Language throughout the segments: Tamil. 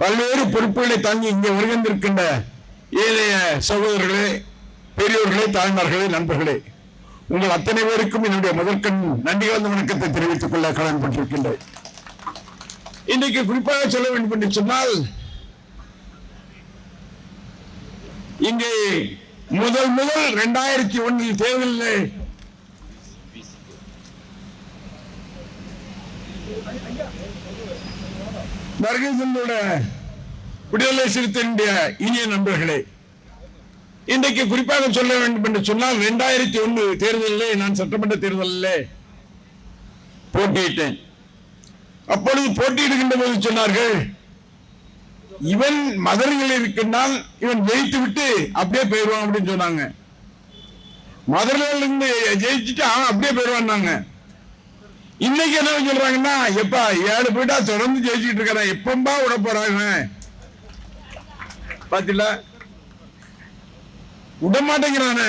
பல்வேறு பொறுப்புகளை தாங்கி இங்கே வருகின்றிருக்கின்ற ஏழைய சகோதரர்களே, பெரியோர்களே, தாய்மார்களே, நண்பர்களே, உங்கள் அத்தனை பேருக்கும் என்னுடைய முதற்கண் நன்றி கலந்த வணக்கத்தை தெரிவித்துக் கொள்ள கடமைப்பட்டிருக்கின்றேன். இன்றைக்கு குறிப்பாக சொல்ல வேண்டும் என்று சொன்னால், இங்கே முதல் 2001 தேர்தலில் வருகின்ற விடுதலை சிறுத்தையினுடைய இனிய நண்பர்களே, இன்றைக்கு குறிப்பாக சொல்ல வேண்டும் என்று சொன்னால் 2001 தேர்தலிலே நான் சட்டமன்ற தேர்தலிலே போட்டியிட்டேன். அப்பொழுது போட்டியிடுகின்ற போது சொன்னார்கள், இவன் மதுரையில் இருக்கின்றால் இவன் ஜெயித்து விட்டு அப்படியே போயிடுவான் அப்படின்னு சொன்னாங்க. மதுரையில இருந்து ஜெயிச்சுட்டு அவன் அப்படியே போயிடுவான்னாங்க. இன்னைக்கு என்ன சொல்றாங்கன்னா, எப்பா 7 போயிட்டா தொடர்ந்து ஜெயிச்சுட்டு இருக்கிறான், எப்பம்பா விட போறாங்க பாத்தீங்களா, விட மாட்டேங்கிறான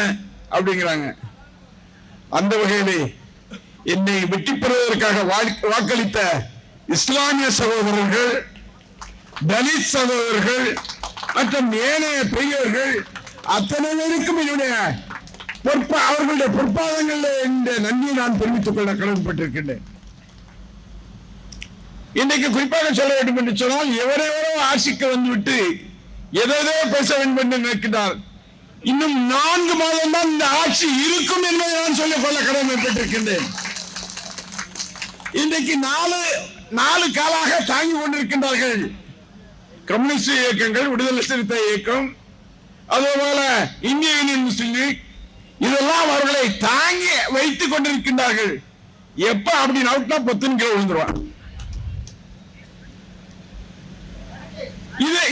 அப்படிங்கிறாங்க. அந்த வகையிலே என்னை வெற்றி பெறுவதற்காக வாக்களித்த இஸ்லாமிய சகோதரர்கள், தலித் சகோதரர்கள் மற்றும் ஏனைய பெரியவர்கள் அத்தனை பேருக்கும் என்னுடைய அவர்களுடைய பொற்பாதங்களில் இந்த நன்றியை நான் தெரிவித்துக் கொள்ள கடமைப்பட்டிருக்கின்றேன். இன்றைக்கு குறிப்பாக சொல்ல வேண்டும் என்று சொன்னால், எவரையோ ஆட்சிக்கு வந்துவிட்டு எதோ பேச வேண்டும் என்று நினைக்கிறார். இன்னும் 4 மாதம் தான் இந்த ஆட்சி இருக்கும் என்பதை நான் சொல்லிக் கொள்ள கடமைப்பட்டிருக்கின்றேன். இன்றைக்கு 4 காலாக தாங்கிக் கொண்டிருக்கின்றார்கள் கம்யூனிஸ்ட் இயக்கங்கள், விடுதலை சிறுத்தை இயக்கம், அதேபோல இந்திய யூனியன் முஸ்லீம் லீக், இதெல்லாம் அவர்களை தாங்கி வைத்துக் கொண்டிருக்கின்றார்கள். எப்ப அப்படி நவுட்டா 10 கிலோ விழுந்துருவான்.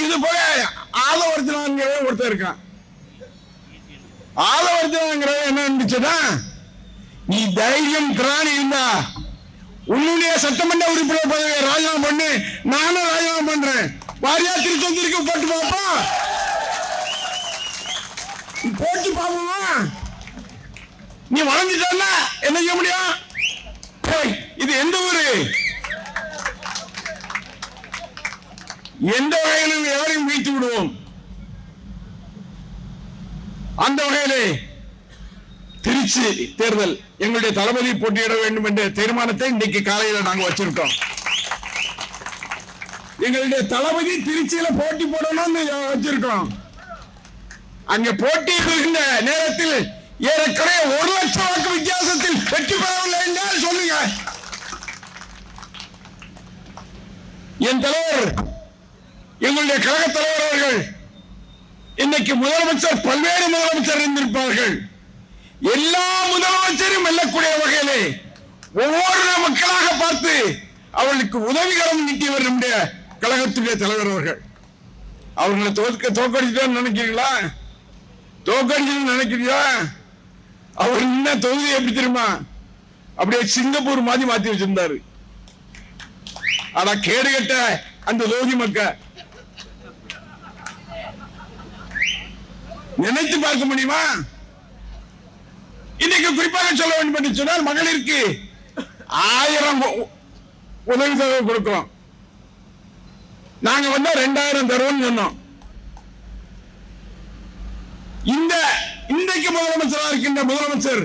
இது போல ஆதவர்த்தனாங்கிற ஒருத்தர் இருக்கான். ஆதவர்த்தனாங்கிற என்ன இருந்துச்சுன்னா, நீ தைரியம் திராணி இருந்தா உன்னுடைய சட்டமன்ற உறுப்பினர் பதவியை ராஜினாமா பண்ணு, நானும் ராஜினாமா பண்றேன், வாரியா திருச்செந்தூருக்கு போட்டு பார்ப்போம், போட்டு பார்ப்போமா, நீ வளர்ந்துட்டா என்ன செய்ய முடியும்? இது எந்த ஊரு? எந்த வகையிலும் எவரையும் வீழ்த்தி விடுவோம். அந்த வகையிலே திருச்சி தேர்தல் எங்களுடைய தளபதி போட்டியிட வேண்டும் என்ற தீர்மானத்தை இன்றைக்கு காலையில் நாங்கள் வச்சிருக்கோம். எங்களுடைய தளபதி திருச்சியில போட்டி போடணும்னு வச்சிருக்கோம். அங்கே போட்டியிடுகின்ற நேரத்தில் ஏறக்குறைய 1 லட்சம் வாக்கு வித்தியாசத்தில் வெற்றி பெறவில்லை என்றால் சொல்லுங்க. என் தலைவர், எங்களுடைய கழக தலைவர் அவர்கள், இன்னைக்கு முதலமைச்சர், பல்வேறு முதலமைச்சர் இருந்திருப்பார்கள். எல்லா முதலமைச்சரும் வெல்லக்கூடிய வகையிலே ஒவ்வொரு மக்களாக பார்த்து அவர்களுக்கு உதவிகரம் நீட்டியவர் நம்முடைய கழகத்துடைய தலைவர் அவர்கள். அவர்களை தோக்கடிச்சுட்டு நினைக்கிறீங்களா? தோக்கடிச்சு நினைக்கிறீங்களா? அவர் என்ன தொகுதி எப்படி தெரியுமா, அப்படியே சிங்கப்பூர் மாதிரி மாத்தி வச்சிருந்தாரு. ஆனா கேடு கட்ட அந்த தொகுதி மக்கள் நினைத்து பார்க்க முடியுமா? இன்னைக்கு குறிப்பாக சொல்ல வேண்டும் என்று சொன்னால், மகளிருக்கு 1000 உதவி தொகை கொடுக்கிறோம். நாங்க வந்தா 2000 தருவோம் சொன்னோம். இன்றைக்கு முதலமைச்சராக இருக்கின்ற முதலமைச்சர்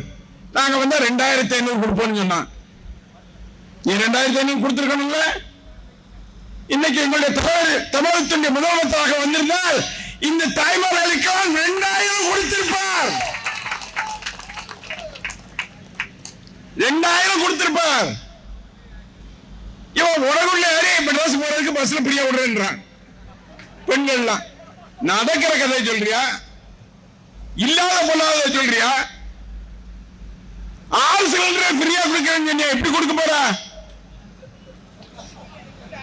நாங்க வந்தா 2500 கொடுப்போம் சொன்னான். நீ 2500 கொடுத்திருக்கணும்ல. இன்னைக்கு எங்களுடைய தமிழகத்தினுடைய முதலமைச்சராக வந்திருந்தால் இந்த தாய்மார்களுக்கு 2000 கொடுத்திருப்பார். 2000 கொடுத்திருப்பார். இவன் உலகுள்ள ஏறி மெட்ராஸ் போறதுக்கு பஸ்ல பிரியா விடுறேன்றான். பெண்கள்லாம் நடக்கிற கதை சொல்றியா? இல்லாத பொல்லாத சொல்றியா? ஆள் சிலிண்டர் பிரியா கொடுக்கிறேன்னு எப்படி கொடுக்க போற?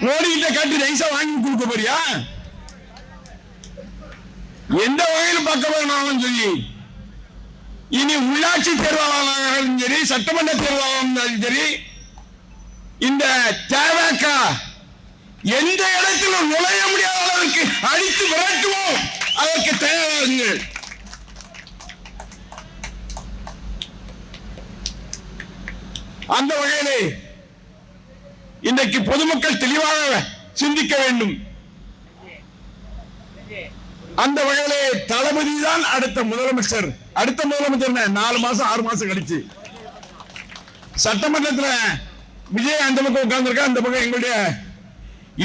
மோடி கிட்ட காட்டி நைசா வாங்கி கொடுக்க போறியா? எந்த வகையில் பார்க்க வேணாலும் சொல்லி, இனி உள்ளாட்சி தேர்தலாளர்களும் சரி, சட்டமன்ற தேர்தலாளர்களும் சரி, இந்த தேவக எந்த இடத்திலும் நுழைய முடியாத அளவுக்கு அடித்து விரட்டுவோம். அதற்கு தயாராகுங்கள். அந்த வகையிலே இன்றைக்கு பொதுமக்கள் தெளிவாக சிந்திக்க வேண்டும். அந்த வகையிலே தளபதி தான் அடுத்த முதலமைச்சர். அடுத்த முதலமைச்சர் 4 மாசம் 6 மாசம் கழிச்சு சட்டமன்றத்தில் விஜய் அந்த பக்கம் உட்கார்ந்திருக்க, அந்த பக்கம் எங்களுடைய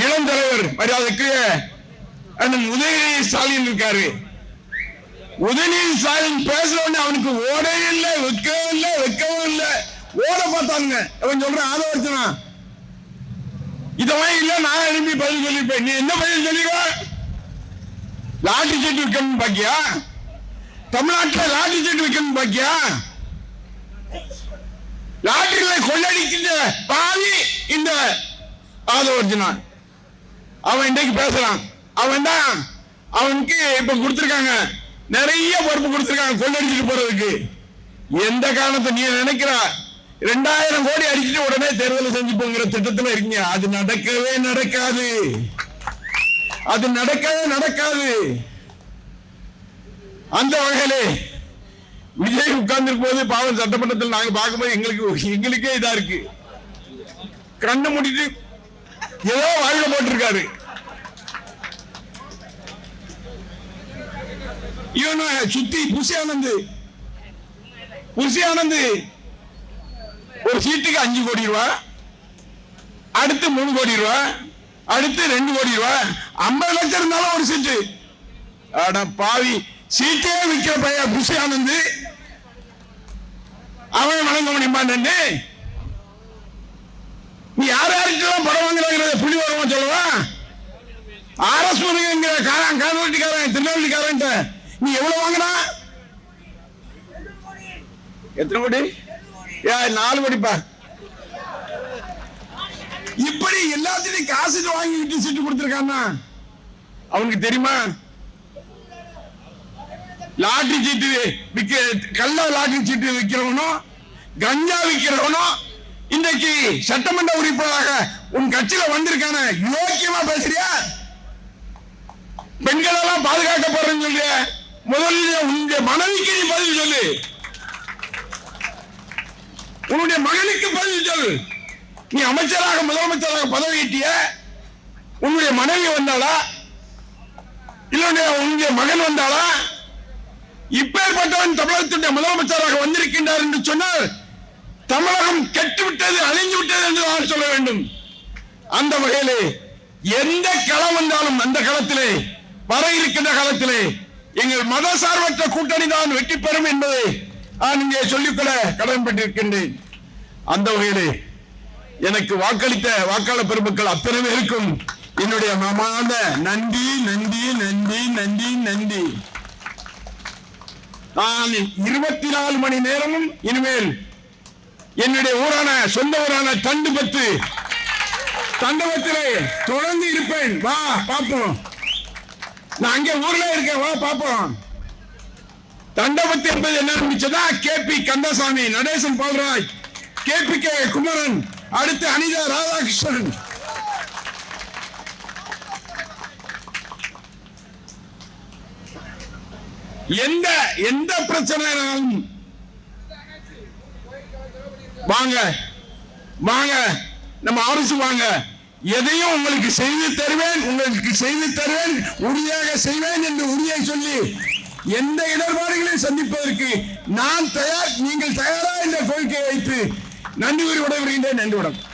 இளம் தலைவர் மரியாதைக்கு உதயநிதி ஸ்டாலின் இருக்காரு. உதயநிதி ஸ்டாலின் பேசுறவனே அவனுக்கு ஓடவே இல்லை, வைக்கவும் இல்லை. ஓட பார்த்தாங்க. அவன் சொல்றான் ஆதரவர்த்தனா இதெல்லாம் இல்ல, நான் எழுப்பி பதில் சொல்லிருப்பேன். நீ என்ன பதில் சொல்லிடுவ? லாட்டி சீட்டு விற்கணும் பாக்கியா? தமிழ்நாட்டில் லாட்டி சீட்டு விற்கணும் பாக்கியா? லாட்டரியில கொள்ளடிக்கின்ற பாவி இந்த ஆதவர்ஜனா. அவன் இன்றைக்கு பேசுறான். அவன் தான் அவனுக்கு இப்ப கொடுத்திருக்காங்க, நிறைய பொறுப்பு கொடுத்திருக்காங்க கொள்ளடிச்சிட்டு போறதுக்கு. எந்த காரணத்தை நீ நினைக்கிற 2000 கோடி அடிச்சுட்டு உடனே தேர்தல் செஞ்சு போங்கிற திட்டத்தில் இருக்கீங்க. அது நடக்கவே நடக்காது. அது நடக்காது. அந்த வகையிலே விஜய் உட்கார்ந்து போது பாவம் சட்டமன்றத்தில் நாங்க பார்க்கும்போது எங்களுக்கே இதா இருக்கு. கண்ணை மூடிட்டு ஏதோ வாயில போட்டிருக்காரு. இவனை சுத்தி புசி ஆனந்த் ஒரு சீட்டுக்கு 5 கோடி ரூபாய், அடுத்து 3 கோடி ரூபாய், அடுத்து 2 கோடி ரூபாய், 50 லட்சம் இருந்தாலும் ஒரு சீட்டு. அட பாவி, சீட்டே விற்கிற பையன் புசி ஆனந்த் அவன் வழங்க முடியுமா? நீ யாருக்கெல்லாம் படம் வாங்குறாங்க புள்ளி வரமா சொல்லுவா? ஆர்எஸ் முருகங்கிற காரவட்டிக்காரன் திருநெல்வேலிக்காரன் நீ எவ்வளவு வாங்கினா? எத்தனை கோடி? 4 கோடிப்பா. இப்படி எல்லாத்தையும் காசு வாங்கிட்டு சீட்டு கொடுத்திருக்கான்னா அவனுக்கு தெரியுமா? லாட்டரி சீட்டு கள்ள லாட்டரி சீட்டு விற்கிறவனும் கஞ்சா விற்கிறவனும் இன்றைக்கு சட்டமன்ற உறுப்பினராக உன் கட்சியில வந்திருக்கான. யோக்கியமா பேசுறியா? பெண்கள் எல்லாம் பாதுகாக்கப்படுறேன்னு சொல்றிய. முதல்ல உன்னுடைய மனைவிக்கு நீ பதில் சொல்லு. உன்னுடைய மகனுக்கு பதில் சொல்லு. நீ அமைச்சராக முதலமைச்சராக பதவியேற்றிய உன்னுடைய மனைவி வந்தாளா? இல்ல உன்னுடைய மகன் வந்தாளா? இப்பேற்பட்டவன் தமிழகத்துடைய முதலமைச்சராக வந்திருக்கின்றார் என்று சொன்னால் தமிழகம் கெட்டுவிட்டது, அழிந்து விட்டது என்று நான் சொல்ல வேண்டும். அந்த வகையிலே எந்த களம் வந்தாலும் அந்த களத்திலே வர இருக்கின்ற காலத்திலே எங்கள் மதசார்பற்ற கூட்டணி தான் வெற்றி பெறும் என்பதை நான் இங்கே சொல்லிக்கொள்ள கடமைப்பட்டிருக்கின்றேன். அந்த வகையிலே எனக்கு வாக்களித்த வாக்காளர் பெருமக்கள் அத்தனை பேருக்கும் என்னுடைய மனமார்ந்த நன்றி நன்றி நன்றி நன்றி நன்றி. நான் 24 மணி நேரமும் இனிமேல் என்னுடைய ஊரான சொந்த ஊரான தண்டபத்திலே தொடர்ந்து இருப்பேன். வா பாப்போம். நான் அங்கே ஊர்ல இருக்கேன், வா பாப்போம். தண்டபத்து என்பது என்ன ஆரம்பிச்சதா? கேபி கந்தசாமி, நடேசன் பால்ராஜ், KPK குமரன், அடுத்து அனிதா ராதாகிருஷ்ணன். எந்த பிரச்சனைனாலும் வாங்க வாங்க, நம்ம அரசு வாங்க, எதையும் உங்களுக்கு செய்து தருவேன், உறுதியாக செய்வேன் என்று உறுதியை சொல்லி எந்த இடர்பாடுகளையும் சந்திப்பதற்கு நான் தயார். நீங்கள் தயாரா என்ற கோரிக்கையை வைத்து நன்றி கூறி விடைபெறுகின்றேன். நன்றி வணக்கம்.